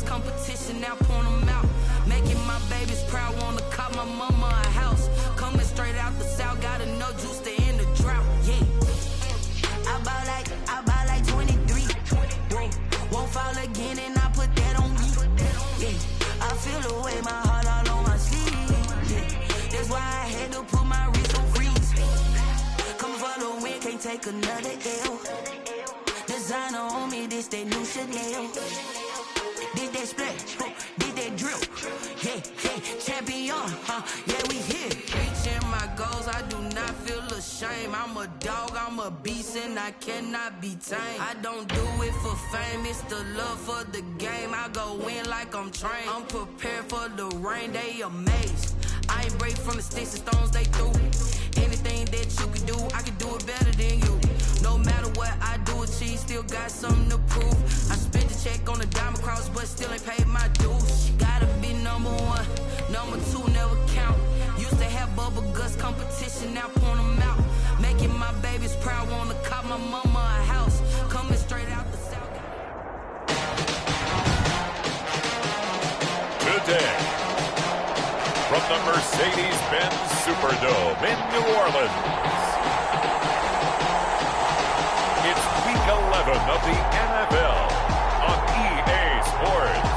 guts, competition, now point them out. Making my babies proud, wanna cop my mama a house. Coming straight out the south, gotta know juice to end the drought, yeah. I buy like 23. Whoa, won't fall again and I put that on me. Yeah, I feel the way, my heart all on my sleeve. Yeah, that's why I had to put my wrist on freeze. Coming for the win, can't take another L. Designer on me, this that new Chanel. Did that splash, did that drill. Yeah, champion, yeah, we here. Reaching my goals, I do not feel ashamed. I'm a dog, I'm a beast, and I cannot be tamed. I don't do it for fame, it's the love for the game. I go in like I'm trained. I'm prepared for the rain, they amazed. I ain't break from the sticks and stones they threw. Anything that you can do, I can do it better than you. No matter what I do, achieve, still got something to prove. I spent the check on the diamond cross, but still ain't paid my dues. Gotta be number one, number two never count. Used to have bubble guts, competition, now point them out. Making my babies proud, wanna cop my mama a house. Coming straight out the south. Today, from the Mercedes-Benz Superdome in New Orleans, it's Week 11 of the NFL on EA Sports.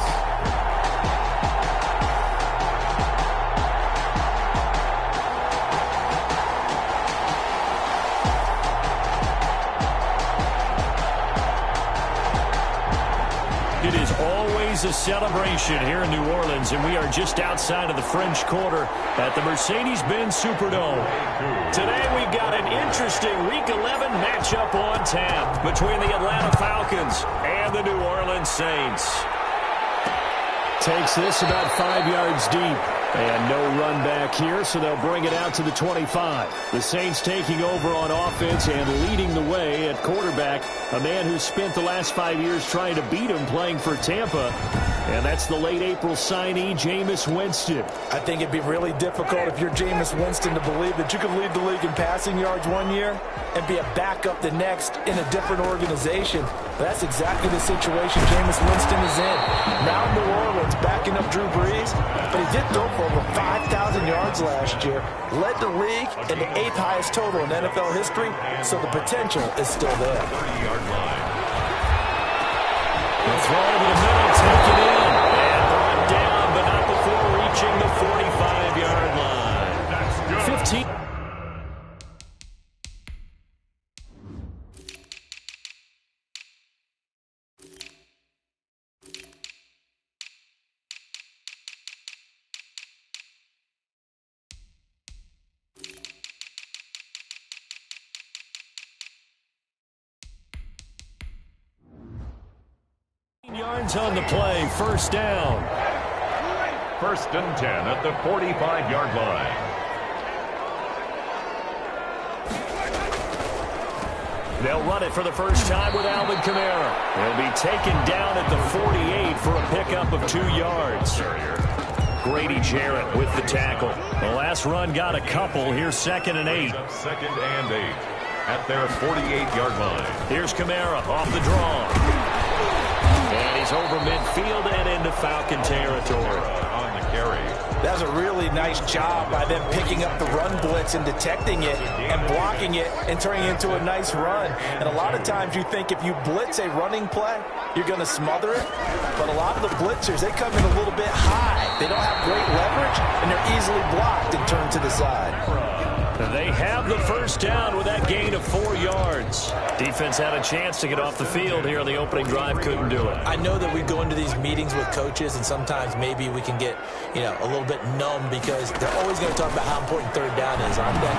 It is always a celebration here in New Orleans, and we are just outside of the French Quarter at the Mercedes-Benz Superdome. Today we've got an interesting Week 11 matchup on tap between the Atlanta Falcons and the New Orleans Saints. Takes this about 5 yards deep. And no run back here, so they'll bring it out to the 25. The Saints taking over on offense and leading the way at quarterback, a man who spent the last 5 years trying to beat him playing for Tampa. And that's the late April signee, Jameis Winston. I think it'd be really difficult if you're Jameis Winston to believe that you could lead the league in passing yards one year and be a backup the next in a different organization. But that's exactly the situation Jameis Winston is in. Now New Orleans backing up Drew Brees, but he did throw for over 5,000 yards last year. Led the league in the 8th highest total in NFL history, so the potential is still there. 30-yard line. The throw over the middle, taken in, and brought down, but not before reaching the 45-yard line. 15. Yards on the play, first down. 1st and 10 at the 45-yard line. They'll run it for the first time with Alvin Kamara. He'll be taken down at the 48 for a pickup of 2 yards. Grady Jarrett with the tackle. The last run got a couple. Here's 2nd and 8. 2nd and 8 at their 48-yard line. Here's Kamara off the draw. And he's over midfield and into Falcon territory. On the carry. That's a really nice job by them picking up the run blitz and detecting it and blocking it and turning it into a nice run. And a lot of times you think if you blitz a running play, you're going to smother it. But a lot of the blitzers, they come in a little bit high. They don't have great leverage, and they're easily blocked and turned to the side. They have the first down with that gain of 4 yards. Defense had a chance to get off the field here on the opening drive, couldn't do it. I know that we go into these meetings with coaches, and sometimes maybe we can get, a little bit numb because they're always going to talk about how important 3rd down is, aren't they?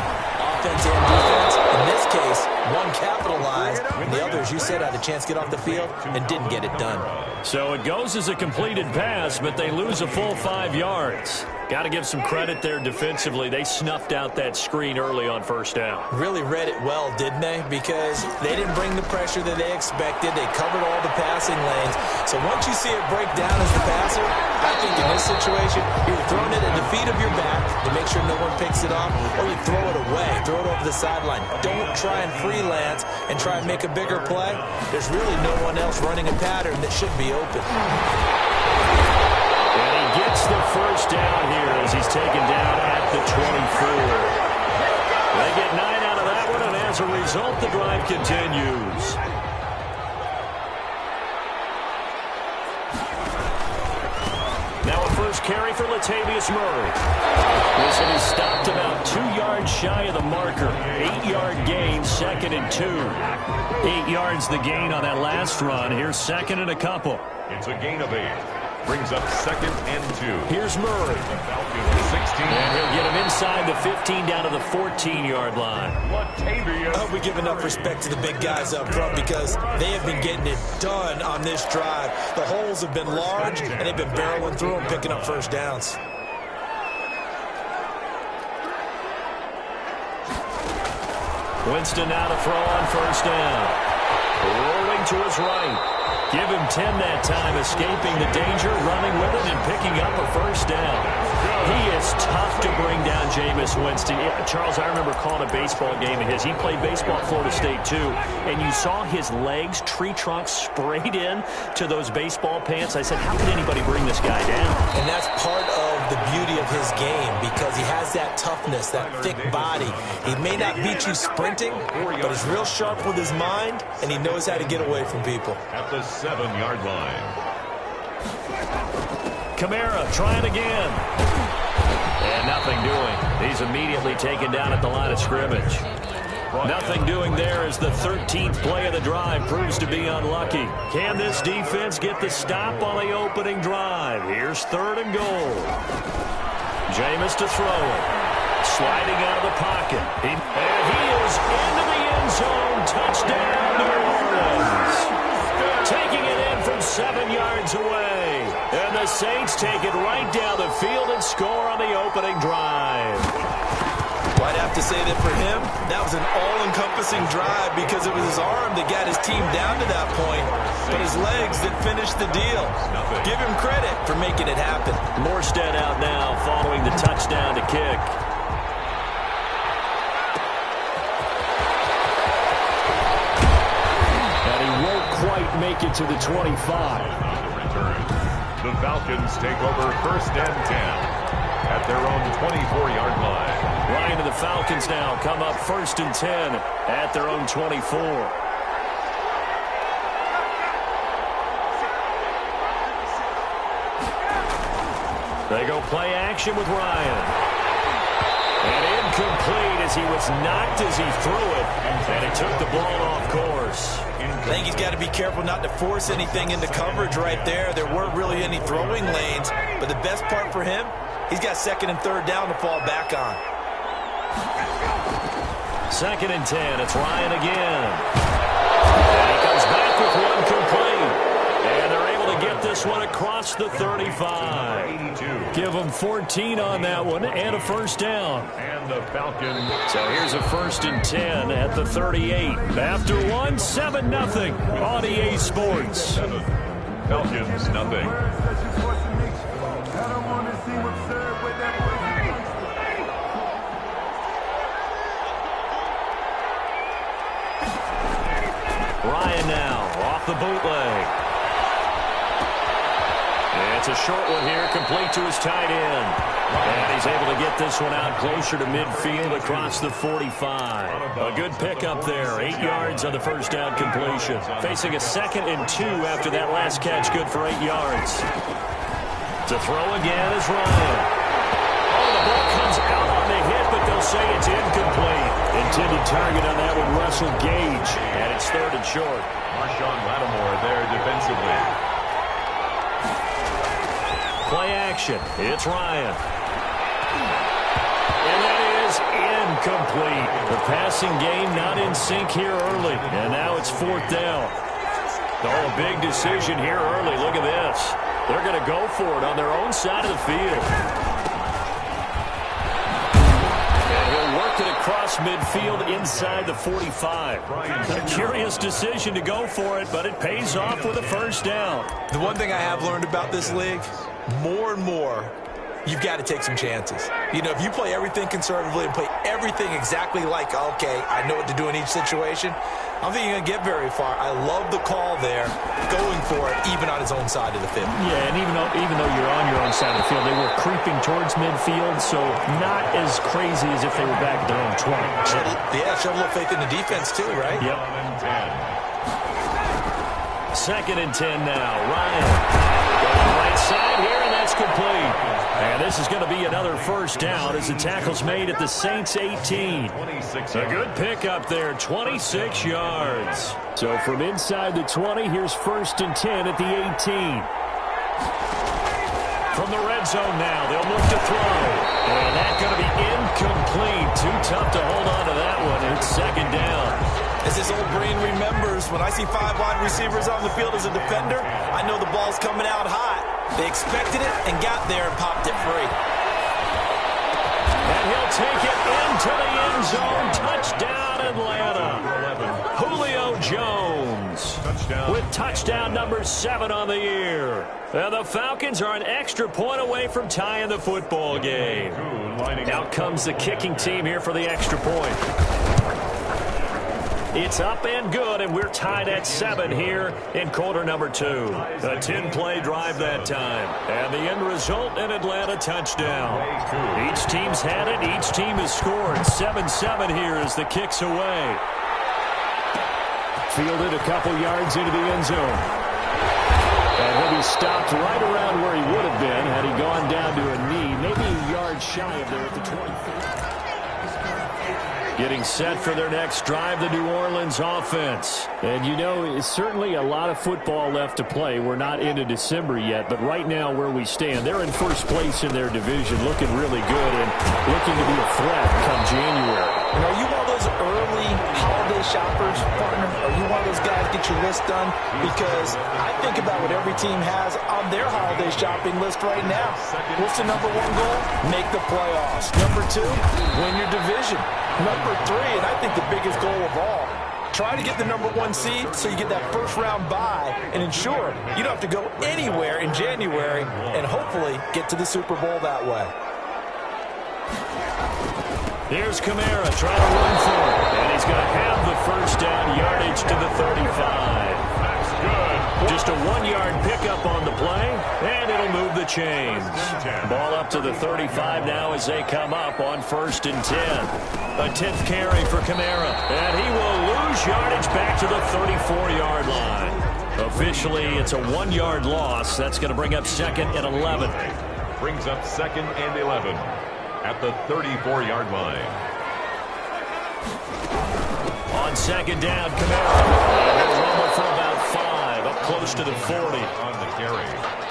Offense and defense. In this case, one capitalized, and the others, you said, had a chance to get off the field and didn't get it done. So it goes as a completed pass, but they lose a full 5 yards. Got to give some credit there defensively. They snuffed out that screen early on first down. Really read it well, didn't they? Because they didn't bring the pressure that they expected. They covered all the passing lanes. So once you see it break down as the passer, I think in this situation, you're throwing it at the feet of your back to make sure no one picks it off, or you throw it away, throw it over the sideline. Don't try and freelance and try and make a bigger play. There's really no one else running a pattern that should be open. first down here as he's taken down at the 24. They get 9 out of that one, and as a result, the drive continues. Now a first carry for Latavius Murray. This one is stopped about 2 yards shy of the marker. 8-yard gain, 2nd and 2. 8 yards the gain on that last run. Here's 2nd and a couple. It's a gain of 8. Brings up 2nd and 2. Here's Murray. The Falcons 16. And he'll get him inside the 15 down to the 14-yard line. I hope we give enough respect to the big guys up front because they have been getting it done on this drive. The holes have been large, and they've been barreling through them, picking up first downs. Winston now to throw on first down. Rolling to his right. Give him 10 that time, escaping the danger, running with it, and picking up a first down. He is tough to bring down, Jameis Winston. Yeah, Charles, I remember calling a baseball game of his. He played baseball at Florida State, too, and you saw his legs, tree trunks sprayed in to those baseball pants. I said, how could anybody bring this guy down? And that's part of the beauty of his game because he has that toughness, that thick body. He may not beat you sprinting, but he's real sharp with his mind, and he knows how to get away from people. At the 7-yard line. Kamara trying again. And nothing doing. He's immediately taken down at the line of scrimmage. Nothing doing there as the 13th play of the drive proves to be unlucky. Can this defense get the stop on the opening drive? Here's 3rd and goal. Jameis to throw it. Sliding out of the pocket. And he is into the end zone. Touchdown, New Orleans. Taking it in from 7 yards away. And the Saints take it right down the field and score on the opening drive. Well, I'd have to say that for him, that was an all-encompassing drive because it was his arm that got his team down to that point, but his legs that finished the deal. Give him credit for making it happen. Morstead out now following the touchdown to kick. And he won't quite make it to the 25. The Falcons take over 1st and 10 at their own 24-yard line. Ryan and the Falcons now come up 1st and 10 at their own 24. They go play action with Ryan. And incomplete as he was knocked as he threw it. And it took the ball off course. I think he's got to be careful not to force anything into coverage right there. There weren't really any throwing lanes. But the best part for him, he's got 2nd and 3rd down to fall back on. 2nd and 10. It's Ryan again. And he comes back with one complete. And they're able to get this one across the 35. Give them 14 on that one and a first down. And the Falcons. So here's a 1st and 10 at the 38. After 1, 7-0 on EA Sports. Falcons, nothing. Ryan now off the bootleg. It's a short one here, complete to his tight end. And he's able to get this one out closer to midfield across the 45. A good pickup there, 8 yards on the first down completion. Facing a 2nd and 2 after that last catch, good for 8 yards. To throw again is Ryan. Oh, the ball comes out on the hit, but they'll say it's incomplete. Intended target on that one, Russell Gage. And it's 3rd and short. Marshawn Lattimore there defensively. Play action. It's Ryan. And that is incomplete. The passing game not in sync here early. And now it's 4th down. Oh, a big decision here early. Look at this. They're going to go for it on their own side of the field. And he'll work it across midfield inside the 45. A curious decision to go for it, but it pays off with a first down. The one thing I have learned about this league, more and more, you've got to take some chances. You know, if you play everything conservatively and play everything exactly like, okay, I know what to do in each situation, I don't think you're going to get very far. I love the call there, going for it, even on his own side of the field. Yeah, and even though you're on your own side of the field, they were creeping towards midfield, so not as crazy as if they were back at their own 20. Showed a little faith in the defense too, right? Yep. 2nd and 10 now. Ryan going right side here, and that's complete. And this is going to be another first down as the tackle's made at the Saints 18. A good pickup there, 26 yards. So from inside the 20, here's 1st and 10 at the 18. From the red zone now, they'll look to throw. And that's going to be incomplete. Too tough to hold on to that one. It's 2nd down. As his old brain remembers, when I see 5 wide receivers on the field as a defender, I know the ball's coming out hot. They expected it and got there and popped it free. And he'll take it into the end zone. Touchdown, Atlanta. Julio Jones with touchdown number 7 on the year. And the Falcons are an extra point away from tying the football game. Out comes the kicking team here for the extra point. It's up and good, and we're tied at 7 here in quarter number 2. A 10-play drive that time. And the end result, an Atlanta touchdown. Each team's had it. Each team has scored. 7-7 here as the kick's away. Fielded a couple yards into the end zone. And he'll be stopped right around where he would have been had he gone down to a knee, maybe a yard shy of there at the 25. Getting set for their next drive, the New Orleans offense. And you know, it's certainly a lot of football left to play. We're not into December yet, but right now where we stand, they're in first place in their division, looking really good and looking to be a threat come January. And are you one of those early holiday shoppers, partner? Are you one of those guys get your list done? Because I think about what every team has on their holiday shopping list right now. What's the number 1 goal? Make the playoffs. Number 2, win your division. Number 3, and I think the biggest goal of all, try to get the number 1 seed so you get that first-round bye and ensure you don't have to go anywhere in January and hopefully get to the Super Bowl that way. Here's Kamara trying to run for it, and he's going to have the first down, yardage to the 35. That's good. Just a 1-yard pickup on the play, and it'll move the chains. Ball up to the 35 now as they come up on 1st and 10. A 10th carry for Kamara, and he will lose yardage back to the 34-yard line. Officially, it's a 1-yard loss. That's going to bring up 2nd and 11. Brings up 2nd and 11 at the 34-yard line. On 2nd down, Kamara. And he'll rumble for about 5, up close to the 40. On the carry.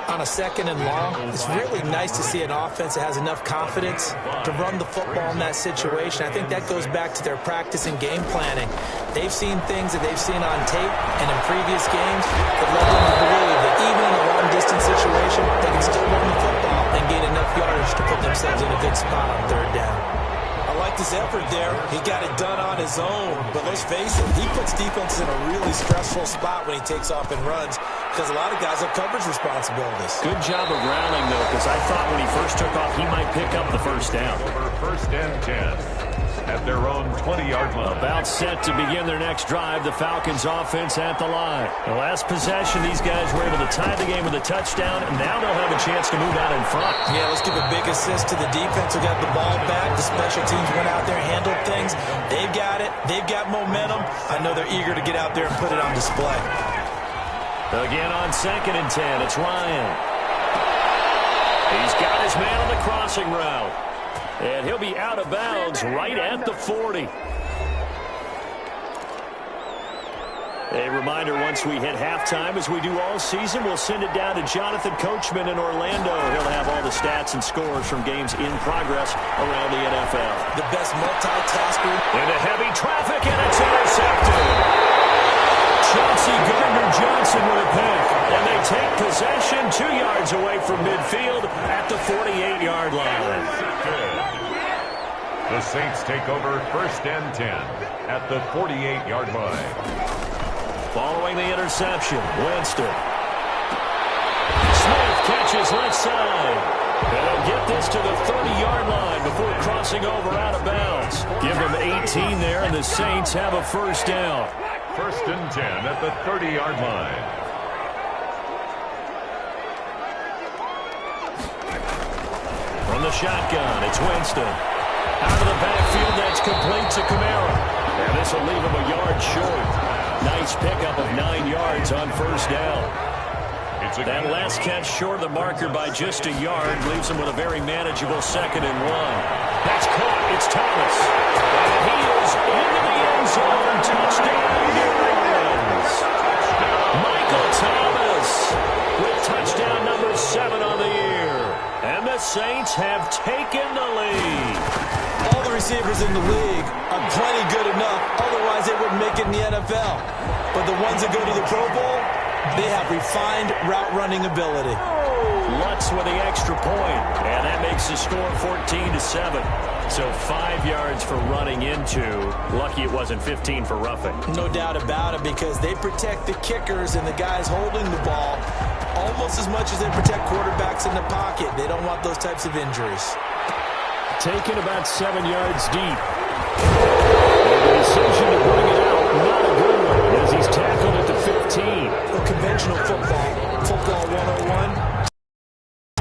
On a 2nd and long, it's really nice to see an offense that has enough confidence to run the football in that situation. I think that goes back to their practice and game planning. They've seen things that they've seen on tape and in previous games that led them to believe that even in a long-distance situation, they can still run the football and gain enough yardage to put themselves in a good spot on 3rd down. I like his effort there. He got it done on his own. But let's face it, he puts defenses in a really stressful spot when he takes off and runs because a lot of guys have coverage responsibilities. Good job of rallying, though, because I thought when he first took off, he might pick up the first down. Over 1st and 10 at their own 20-yard line. About set to begin their next drive, the Falcons offense at the line. The last possession, these guys were able to tie the game with a touchdown, and now they'll have a chance to move out in front. Yeah, let's give a big assist to the defense who got the ball back. The special teams went out there and handled things. They've got it. They've got momentum. I know they're eager to get out there and put it on display. Again on 2nd and 10, it's Ryan. He's got his man on the crossing route. And he'll be out of bounds right at the 40. A reminder, once we hit halftime, as we do all season, we'll send it down to Jonathan Coachman in Orlando. He'll have all the stats and scores from games in progress around the NFL. The best multitasker. Into heavy traffic, and it's intercepted. Chauncey Gardner-Johnson with a pick. And they take possession 2 yards away from midfield at the 48-yard line. The Saints take over 1st and 10 at the 48-yard line. Following the interception, Winston. Smith catches left side. And he'll get get this to the 30-yard line before crossing over out of bounds. Give them 18 there, and the Saints have a first down. First and 10 at the 30-yard line. From the shotgun, it's Winston. Out of the backfield, that's complete to Kamara. And this will leave him a yard short. Nice pickup of 9 yards on first down. That last catch short of the marker by just a yard leaves him with a very manageable 2nd and 1. That's caught. It's Thomas. And he is into the end zone. Touchdown, New Orleans. Michael Thomas with touchdown number 7 on the year. And the Saints have taken the lead. All the receivers in the league are plenty good enough. Otherwise, they wouldn't make it in the NFL. But the ones that go to the Pro Bowl, they have refined route running ability. Lutz with the extra point, and that makes the score 14-7. So 5 yards for running into. Lucky it wasn't 15 for roughing. No doubt about it, because they protect the kickers and the guys holding the ball almost as much as they protect quarterbacks in the pocket. They don't want those types of injuries. Taken about 7 yards deep. And the decision to bring it out, not a good one, as he's tackled at the 15. Conventional football 101,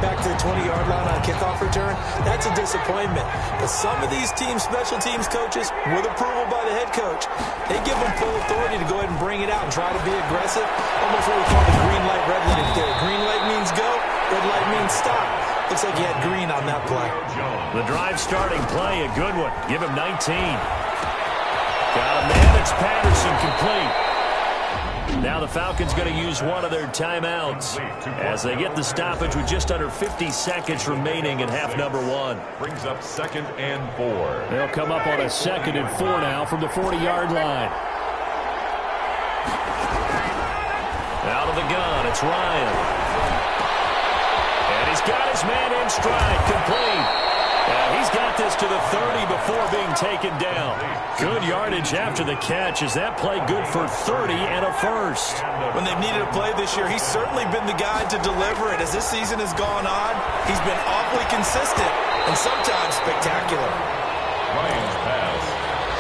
back to the 20-yard line on kickoff return, that's a disappointment. But some of these special teams coaches, with approval by the head coach, they give them full authority to go ahead and bring it out and try to be aggressive. Almost what we call the green light, red light theory. Green light means go, red light means stop. Looks like he had green on that play. The drive starting play, a good one. Give him 19. Got a man, it's Patterson, complete. Now the Falcons going to use one of their timeouts as they get the stoppage with just under 50 seconds remaining in half number 1. Brings up 2nd and 4. They'll come up on a 2nd and 4 now from the 40-yard line. Out of the gun, it's Ryan. And he's got his man in stride, complete. He's got this to the 30 before being taken down. Good yardage after the catch. Is that play good for 30 and a first? When they've needed a play this year, he's certainly been the guy to deliver it. As this season has gone on, he's been awfully consistent and sometimes spectacular. Ryan's pass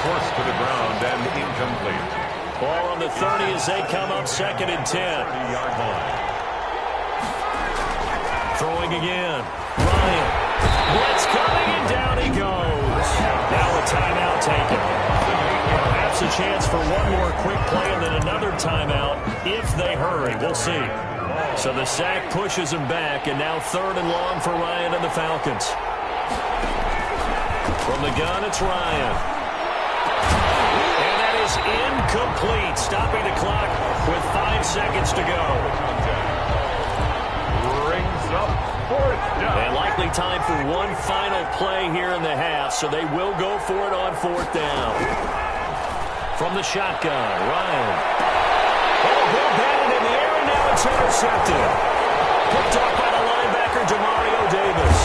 forced to the ground and incomplete. Ball on the 30 as they come up 2nd and 10. 30-yard line. Throwing again. Ryan. Blitz coming, and down he goes. Now a timeout taken. Perhaps a chance for one more quick play and then another timeout if they hurry. We'll see. So the sack pushes him back, and now 3rd and long for Ryan and the Falcons. From the gun, it's Ryan. And that is incomplete, stopping the clock with 5 seconds to go. Brings up 4th down. And likely time for one final play here in the half, so they will go for it on 4th down. From the shotgun, Ryan. Oh, ball batted in the air, and now it's intercepted. Picked up by the linebacker, Demario Davis.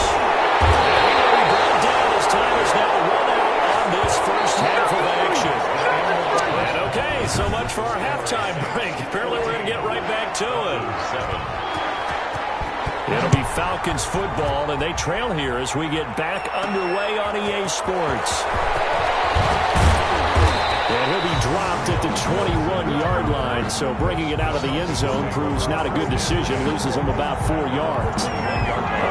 And he will be brought down as time is now run out on this first half of action. And okay, so much for our halftime break. Apparently we're going to get right back to it. 7. It'll be Falcons football, and they trail here as we get back underway on EA Sports. And he'll be dropped at the 21-yard line, so bringing it out of the end zone proves not a good decision. Loses him about 4 yards.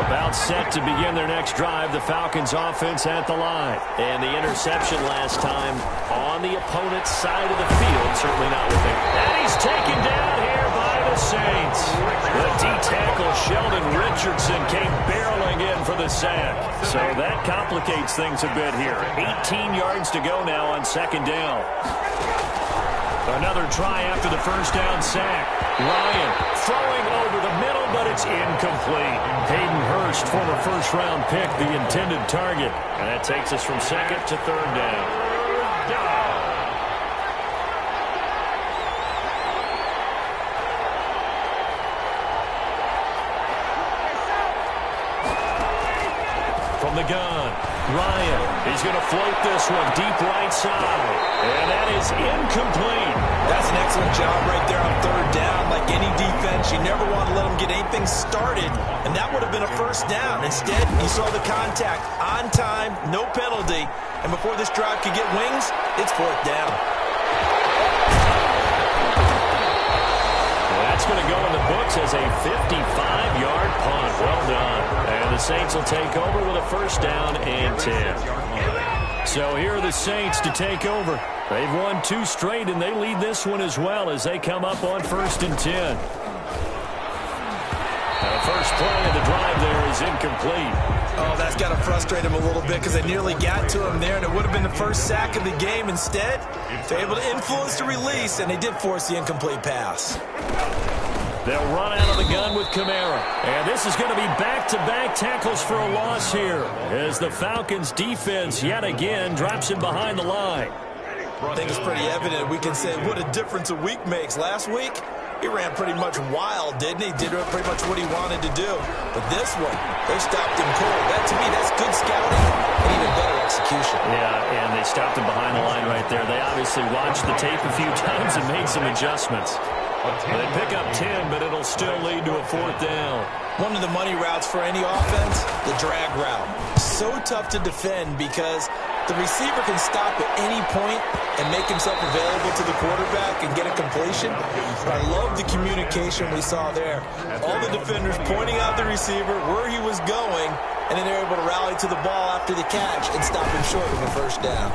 About set to begin their next drive, the Falcons offense at the line. And the interception last time on the opponent's side of the field, certainly not with him. And he's taken down here by the Saints. The D-tackle Sheldon Richardson came barreling in for the sack. So that complicates things a bit here. 18 yards to go now on 2nd down. Another try after the first down sack. Ryan throwing over the middle, but it's incomplete. Hayden Hurst, former first-round pick, the intended target. And that takes us from 2nd to 3rd down. From the gun, Ryan, he's going to float this one deep right side. And that is incomplete. That's an excellent job right there on third down. Like any defense, you never want to let them get anything started, and that would have been a first down. Instead, he saw the contact on time, no penalty, and before this drive could get wings, it's fourth down. That's going to go in the books as a 55-yard punt. Well done. And the Saints will take over with a first down and 10. So here are the Saints to take over. They've won 2 straight, and they lead this one as well as they come up on first and 10. The first play of the drive there is incomplete. Oh, that's got to frustrate him a little bit because they nearly got to him there, and it would have been the first sack of the game. Instead, they're able to influence the release, and they did force the incomplete pass. They'll run out of the gun with Kamara. And this is going to be back-to-back tackles for a loss here as the Falcons defense yet again drops him behind the line. I think it's pretty evident. We can say what a difference a week makes. Last week, he ran pretty much wild, didn't he? Did pretty much what he wanted to do. But this one, they stopped him cold. That, to me, that's good scouting and even better execution. Yeah, and they stopped him behind the line right there. They obviously watched the tape a few times and made some adjustments. They pick up 10, but it'll still lead to a fourth down. One of the money routes for any offense, the drag route. So tough to defend because the receiver can stop at any point and make himself available to the quarterback and get a completion. But I love the communication we saw there. All the defenders pointing out the receiver, where he was going, and then they're able to rally to the ball after the catch and stop him short of a first down.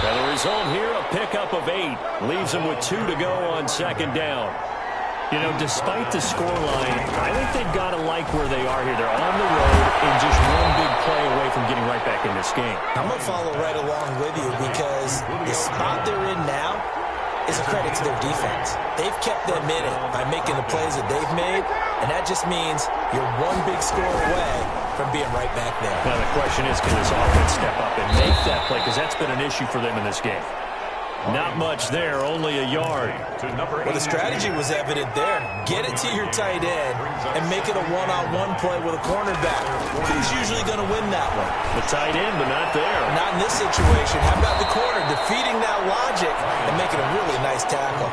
And the result here, a pickup of 8. Leaves them with 2 to go on second down. You know, despite the scoreline, I think they've got to like where they are here. They're on the road and just one big play away from getting right back in this game. I'm going to follow right along with you because the spot they're in now is a credit to their defense. They've kept them in it by making the plays that they've made, and that just means you're one big score away from being right back there. Now the question is, can this offense step up and make that play? Because that's been an issue for them in this game. Not much there, only a yard. Well, the strategy was evident there. Get it to your tight end and make it a one-on-one play with a cornerback. Who's usually going to win that one? The tight end, but not there. Not in this situation. How about the corner defeating that logic and making a really nice tackle?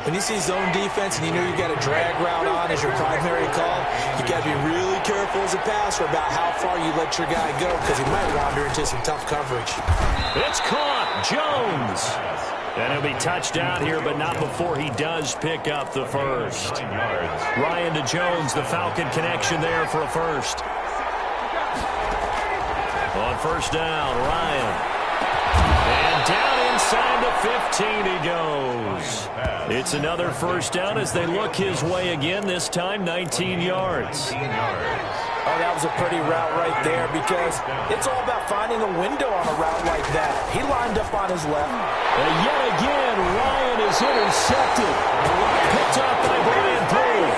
When you see zone defense and you know you got a drag route on as your primary call, you got to be really careful as a passer about how far you let your guy go because he might wander into some tough coverage. It's caught. Jones. And he'll be touched out here, but not before he does pick up the first. Ryan to Jones, the Falcon connection there for a first. On first down, Ryan. And down inside the 15 he goes. It's another first down as they look his way again, this time 19 yards. Oh, that was a pretty route right there because it's all about finding a window on a route like that. He lined up on his left. And yet again, Ryan is intercepted. Picked up by Brian Poole.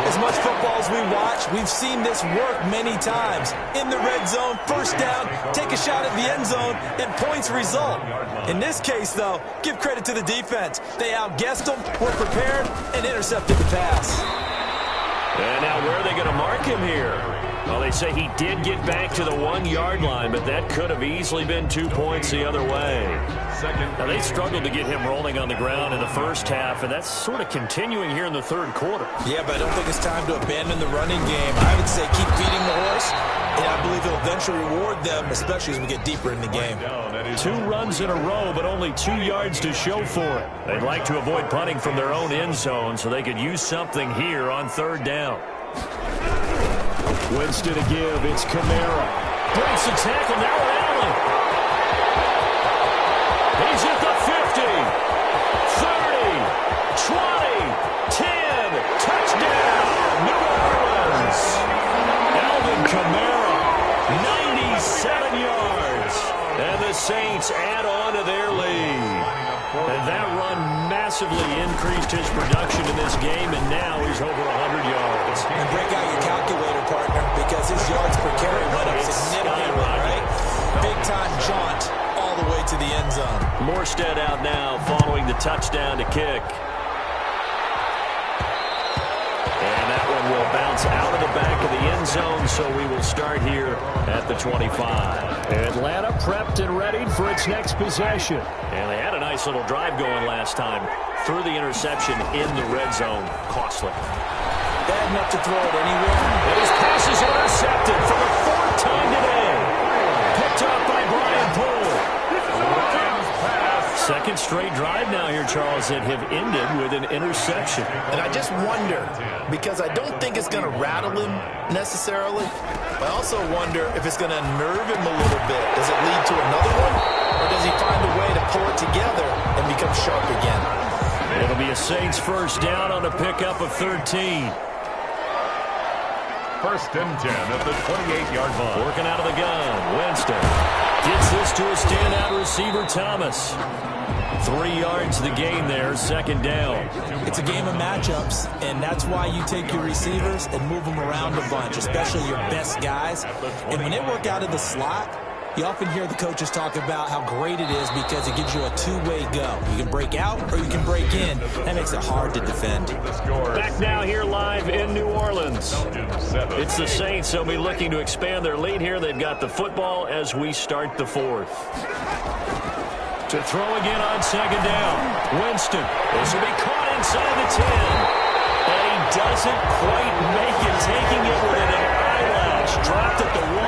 As much football as we watch, we've seen this work many times. In the red zone, first down, take a shot at the end zone, and points result. In this case, though, give credit to the defense. They outguessed them, were prepared, and intercepted the pass. And now where are they going to mark him here? Well, they say he did get back to the 1-yard line, but that could have easily been 2 points the other way. Now, they struggled to get him rolling on the ground in the first half, and that's sort of continuing here in the third quarter. Yeah, but I don't think it's time to abandon the running game. I would say keep feeding the horse, and I believe it'll eventually reward them, especially as we get deeper in the game. 2 runs in a row, but only 2 yards to show for it. They'd like to avoid punting from their own end zone so they could use something here on third down. Winston to give. It's Kamara. Breaks the tackle. Now Allen. He's at the 50. 30. 20. 10. Touchdown. New Orleans. Alvin Kamara. 97 yards. And the Saints add on to their lead. And that run massively increased his production in this game, and now he's over 100 yards. And break out your calculator, partner, because his yards per carry went up significantly, right? Big-time jaunt all the way to the end zone. Morstead out now following the touchdown to kick. And that one will bounce out the end zone, so we will start here at the 25. Atlanta prepped and ready for its next possession. And they had a nice little drive going last time. Threw the interception in the red zone. Costly. Bad enough to throw it anywhere. And his pass is intercepted for the fourth time today. Picked up by Brian Poole. Second straight drive now here, Charles, that have ended with an interception. And I just wonder, because I don't think it's going to rattle him necessarily, but I also wonder if it's going to unnerve him a little bit. Does it lead to another one? Or does he find a way to pull it together and become sharp again? It'll be a Saints first down on a pickup of 13. First and 10 at the 28-yard line. Working out of the gun. Winston gets this to a standout receiver, Thomas. 3 yards the gain there, second down. It's a game of matchups, and that's why you take your receivers and move them around a bunch, especially your best guys. And when they work out of the slot, you often hear the coaches talk about how great it is because it gives you a two-way go. You can break out or you can break in. That makes it hard to defend. Back now here live in New Orleans. It's the Saints. They'll be looking to expand their lead here. They've got the football as we start the fourth. To throw again on second down. Winston. This will be caught inside the 10. And he doesn't quite make it, taking it within an eyelash. Dropped at the 1.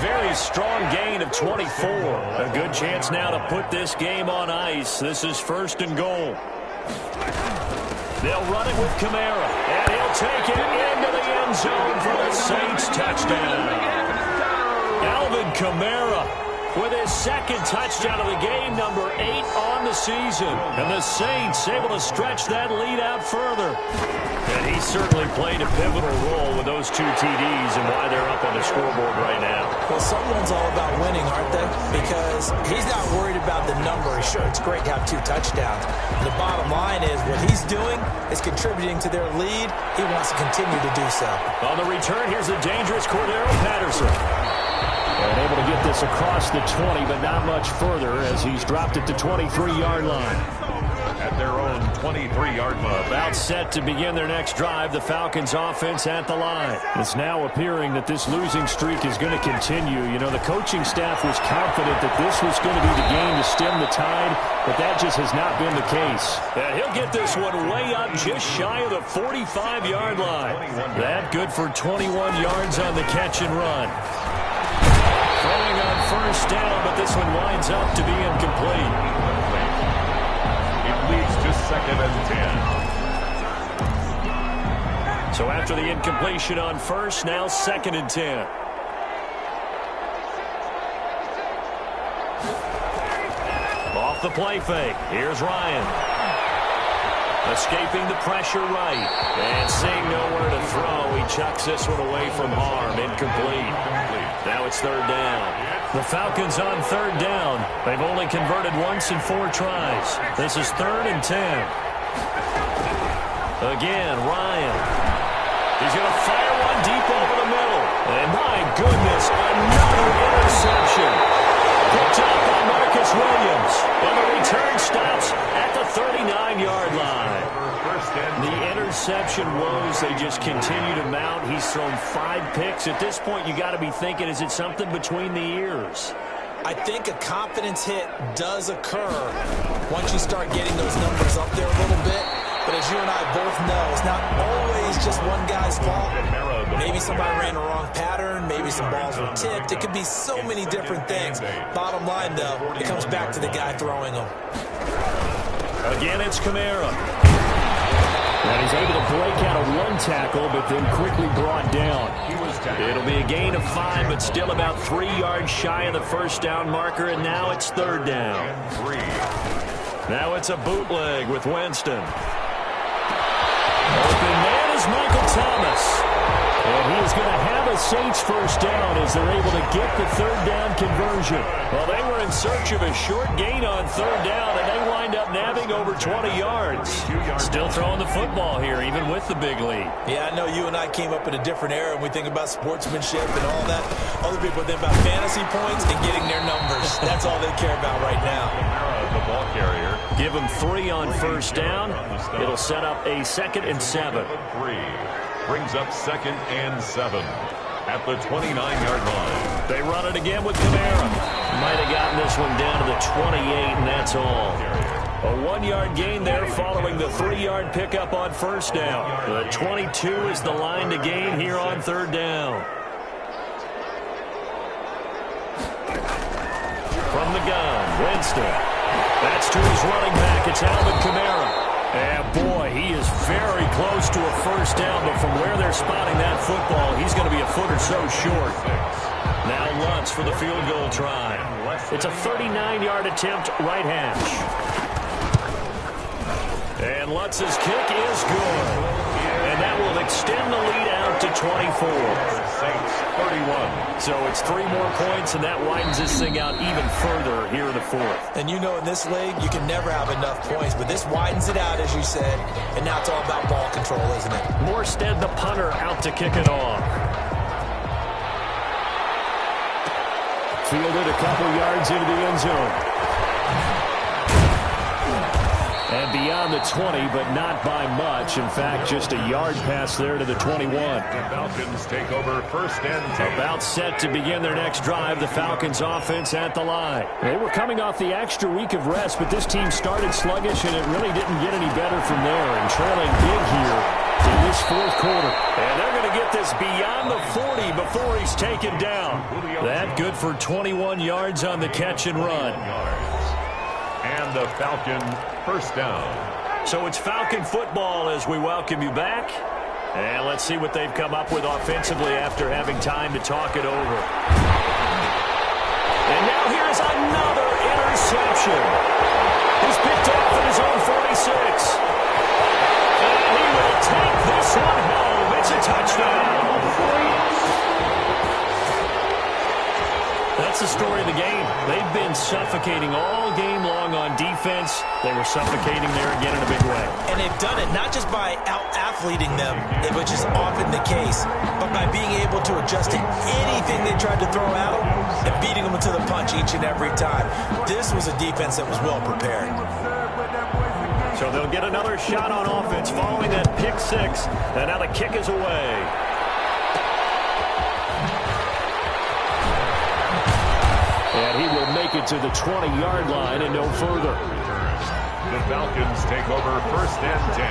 Very strong gain of 24. A good chance now to put this game on ice. This is first and goal. They'll run it with Kamara, and he'll take it into the end zone for the Saints touchdown. Alvin Kamara with his second touchdown of the game, number 8 on the season. And the Saints able to stretch that lead out further. And he certainly played a pivotal role with those 2 TDs and why they're up on the scoreboard right now. Well, someone's all about winning, aren't they? Because he's not worried about the number. Sure, it's great to have 2 touchdowns. The bottom line is what he's doing is contributing to their lead. He wants to continue to do so. On the return, here's the dangerous Cordero Patterson. And able to get this across the 20, but not much further as he's dropped it to 23-yard line. At their own 23-yard line. About set to begin their next drive, the Falcons offense at the line. It's now appearing that this losing streak is going to continue. You know, the coaching staff was confident that this was going to be the game to stem the tide, but that just has not been the case. And he'll get this one way up just shy of the 45-yard line. That good for 21 yards on the catch and run. Throwing on first down, but this one winds up to be incomplete. It leads to second and 10. So after the incompletion on first, now second and 10. Off the play fake. Here's Ryan. Escaping the pressure right. And seeing nowhere to throw, he chucks this one away from harm. Incomplete. Now it's third down. The Falcons on third down. They've only converted once in 4 tries. This is third and 10. Again, Ryan. He's going to fire one deep over the middle. And my goodness, another interception. Picked up by Marcus Williams. And the return stops at the 39-yard line. The interception woes, they just continue to mount. He's thrown 5 picks. At this point, you got to be thinking, is it something between the ears? I think a confidence hit does occur once you start getting those numbers up there a little bit. But as you and I both know, it's not always just one guy's fault. Maybe somebody ran the wrong pattern. Maybe some balls were tipped. It could be so many different things. Bottom line, though, it comes back to the guy throwing them. Again, it's Kamara. And he's able to break out of 1 tackle, but then quickly brought down. It'll be a gain of 5, but still about 3 yards shy of the first down marker, and now it's third down. Now it's a bootleg with Winston. Open man is Michael Thomas. And he's going to have a Saints first down as they're able to get the third down conversion. Well, they were in search of a short gain on third down, and they wind up nabbing over 20 yards. Still throwing the football here, even with the big lead. Yeah, I know you and I came up in a different era, and we think about sportsmanship and all that. Other people think about fantasy points and getting their numbers. That's all they care about right now. The ball carrier. Give them 3 on first down. It'll set up a 2nd and 7. brings up 2nd and 7 at the 29-yard line. They run it again with Kamara. Might have gotten this one down to the 28, and that's all. A 1-yard gain there following the 3-yard pickup on first down. The 22 is the line to gain here on third down. From the gun, Winston. That's to his running back. It's Alvin Kamara. And boy, he is very close to a first down, but from where they're spotting that football, he's going to be a foot or so short. Now Lutz for the field goal try. It's a 39-yard attempt, right hash. And Lutz's kick is good. And that will extend the lead out to 24. Saints 31. So it's 3 more points, and that widens this thing out even further here in the fourth. And you know in this league, you can never have enough points, but this widens it out, as you said, and now it's all about ball control, isn't it? Morstead, the punter, out to kick it off. Fielded a couple yards into the end zone. And beyond the 20, but not by much. In fact, just a yard pass there to the 21. The Falcons take over 1st and 10. About set to begin their next drive, the Falcons offense at the line. They were coming off the extra week of rest, but this team started sluggish, and it really didn't get any better from there. And trailing big here in this fourth quarter. And they're going to get this beyond the 40 before he's taken down. That good for 21 yards on the catch and run. And the Falcon first down. So it's Falcon football as we welcome you back. And let's see what they've come up with offensively after having time to talk it over. And now here's another interception. He's picked off at his own 46. And he will take this one home. It's a touchdown. That's the story of the game. They've been suffocating all game long on defense. They were suffocating there again in a big way. And they've done it not just by out-athleting them, which is often the case, but by being able to adjust to anything they tried to throw out and beating them to the punch each and every time. This was a defense that was well prepared. So they'll get another shot on offense following that pick six. And now the kick is away. And he will make it to the 20-yard line and no further. The Falcons take over 1st and 10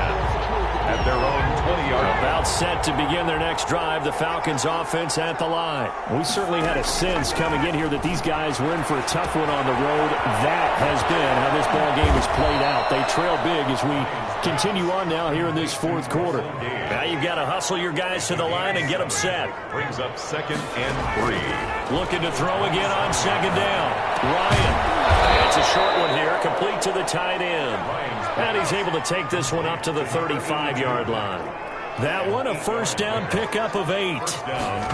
at their own 20-yard line. About set to begin their next drive, the Falcons offense at the line. We certainly had a sense coming in here that these guys were in for a tough one on the road. That has been how this ball game has played out. They trail big as we continue on now here in this fourth quarter. Now you've got to hustle your guys to the line and get them set. Brings up 2nd and 3. Looking to throw again on 2nd down. Ryan. It's a short one here, complete to the tight end. And he's able to take this one up to the 35-yard line. That one, a first down pickup of 8.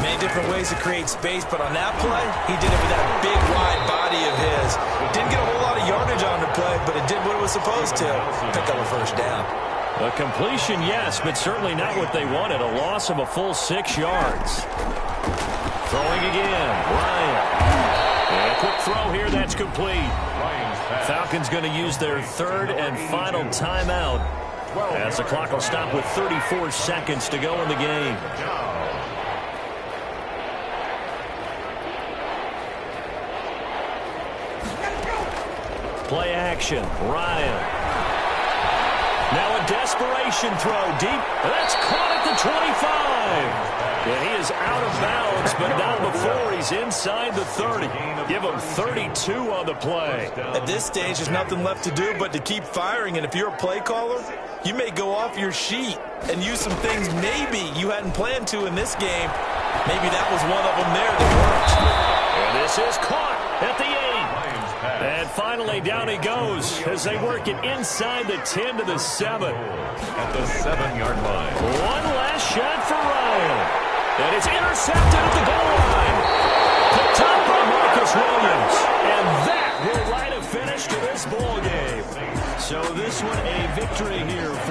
Many different ways to create space, but on that play, he did it with that big, wide body of his. Didn't get a whole lot of yardage on the play, but it did what it was supposed to. Pick up a first down. A completion, yes, but certainly not what they wanted. A loss of a full 6 yards. Throwing again, Ryan. And a quick throw here, that's complete. Falcons going to use their 3rd and final timeout as the clock will stop with 34 seconds to go in the game. Play action, Ryan. Now a desperation throw deep. That's caught at the 25. And he is out of bounds, but not before he's inside the 30. Give him 32 on the play. At this stage, there's nothing left to do but to keep firing. And if you're a play caller, you may go off your sheet and use some things maybe you hadn't planned to in this game. Maybe that was one of them there that worked. And this is caught at the 8. And finally, down he goes as they work it inside the 10 to the 7. At the 7-yard line. One last shot for Ryan. And it's intercepted at the goal line. Picked up by Marcus Williams. And that will write a finish to this ball game. So this one a victory here.